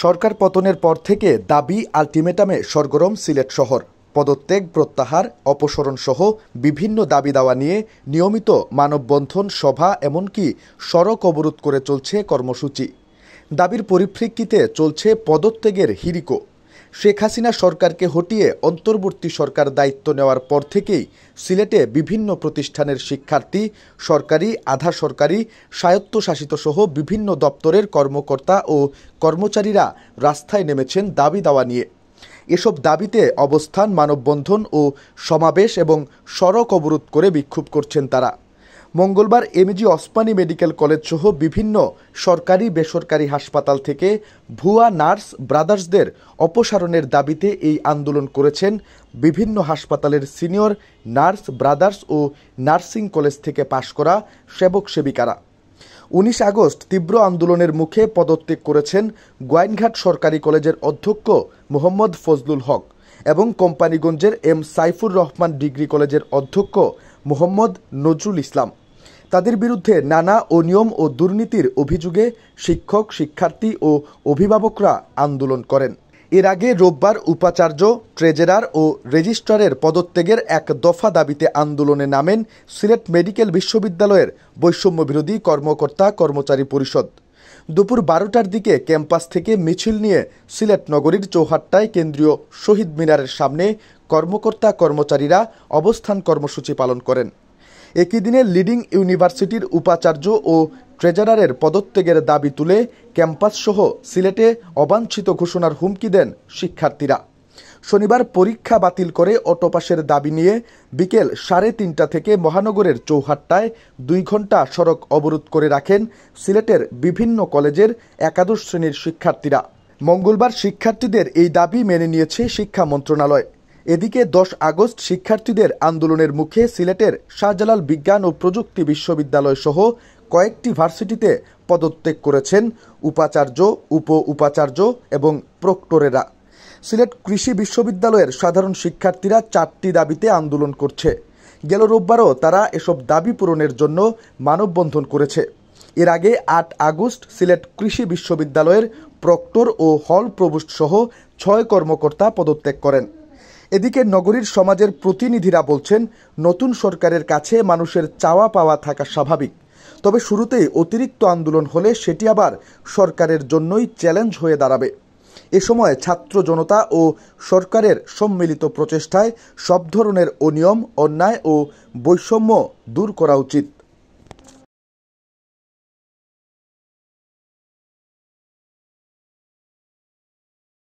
সরকার পতনের পর থেকে দাবি আলটিমেটামে সরগরম সিলেট শহর। পদত্যাগ, প্রত্যাহার, অপসারণ সহ বিভিন্ন দাবি দাওয়া নিয়ে নিয়মিত মানববন্ধন, সভা, এমনকি সড়ক অবরোধ করে চলছে কর্মসূচি। দাবির পরিপ্রেক্ষিতে চলছে পদত্যাগের হিড়িকো। শেখ হাসিনা সরকারকে হটিয়ে অন্তর্বর্তী সরকার দায়িত্ব নেওয়ার পর থেকেই সিলেটে বিভিন্ন প্রতিষ্ঠানের শিক্ষার্থী, সরকারি, আধা সরকারি, স্বায়ত্তশাসিত সহ বিভিন্ন দপ্তরের কর্মকর্তা ও কর্মচারীরা রাস্তায় নেমেছেন দাবি দাওয়া নিয়ে। এসব দাবিতে অবস্থান, মানববন্ধন ও সমাবেশ এবং সড়ক অবরোধ করে বিক্ষোভ করছেন তারা। মঙ্গলবার এমজি ওসমানী মেডিকেল কলেজ সহ বিভিন্ন সরকারি বেসরকারি হাসপাতাল থেকে ভুয়া নার্স ব্রাদার্সদের অপসারণের দাবিতে এই আন্দোলন করেছেন বিভিন্ন হাসপাতালের সিনিয়র নার্স ব্রাদার্স ও নার্সিং কলেজ থেকে পাশ করা সেবক সেবিকারা। 19 আগস্ট তীব্র আন্দোলনের মুখে পদত্যাগ করেছেন গোয়াইনঘাট সরকারি কলেজের অধ্যক্ষ মোহাম্মদ ফজলুল হক এবং কোম্পানিগঞ্জের এম সাইফুর রহমান ডিগ্রি কলেজের অধ্যক্ষ মোহাম্মদ নজরুল ইসলাম। তাদের বিরুদ্ধে নানা অনিয়ম ও দুর্নীতির অভিযোগে শিক্ষক, শিক্ষার্থী ও অভিভাবকরা আন্দোলন করেন। এর আগে রোববার উপাচার্য, ট্রেজারার ও রেজিস্ট্রারের পদত্যাগের এক দফা দাবিতে আন্দোলনে নামেন সিলেট মেডিকেল বিশ্ববিদ্যালয়ের বৈষম্য বিরোধী কর্মকর্তা কর্মচারী পরিষদ। দুপুর 12টার দিকে ক্যাম্পাস থেকে মিছিল নিয়ে সিলেট নগরীর চৌহাট্টায় কেন্দ্রীয় শহীদ মিনারের সামনে কর্মকর্তা কর্মচারীরা অবস্থান কর্মসূচি পালন করেন। একই দিনে লিডিং ইউনিভার্সিটির উপাচার্য ও ট্রেজারারের পদত্যাগের দাবি তুলে ক্যাম্পাস সহ সিলেটে অবাঞ্ছিত ঘোষণার হুমকি দেন শিক্ষার্থীরা। শনিবার পরীক্ষা বাতিল করে অটোপাসের দাবি নিয়ে বিকেল 3:30 থেকে মহানগরের চৌহাট্টায় 2 ঘণ্টা সড়ক অবরোধ করে রাখেন সিলেটের বিভিন্ন কলেজের একাদশ শ্রেণীর শিক্ষার্থীরা। মঙ্গলবার শিক্ষার্থীদের এই দাবি মেনে নিয়েছে শিক্ষা মন্ত্রণালয়। এদিকে 10 আগস্ট শিক্ষার্থীদের আন্দোলনের মুখে সিলেটের শাহজালাল বিজ্ঞান ও প্রযুক্তি বিশ্ববিদ্যালয় সহ কয়েকটি ভার্সিটিতে পদত্যাগ করেছেন উপাচার্য, উপ উপাচার্য এবং প্রক্টরেরা। সিলেট কৃষি বিশ্ববিদ্যালয়ের সাধারণ শিক্ষার্থীরা 4টি দাবিতে আন্দোলন করছে। গেল রোববারও তারা এসব দাবি পূরণের জন্য মানববন্ধন করেছে। এর আগে 8 আগস্ট সিলেট কৃষি বিশ্ববিদ্যালয়ের প্রক্টর ও হল প্রভোস্ট সহ 6 কর্মকর্তা পদত্যাগ করেন। এদিকে নগরীর সমাজের প্রতিনিধিরা বলছেন, নতুন সরকারের কাছে মানুষের চাওয়া পাওয়া থাকা স্বাভাবিক, তবে শুরুতেই অতিরিক্ত আন্দোলন হলে সেটি আবার সরকারের জন্যই চ্যালেঞ্জ হয়ে দাঁড়াবে। এ সময় ছাত্র জনতা ও সরকারের সম্মিলিত প্রচেষ্টায় সব ধরনের অনিয়ম, অন্যায় ও বৈষম্য দূর করা উচিত।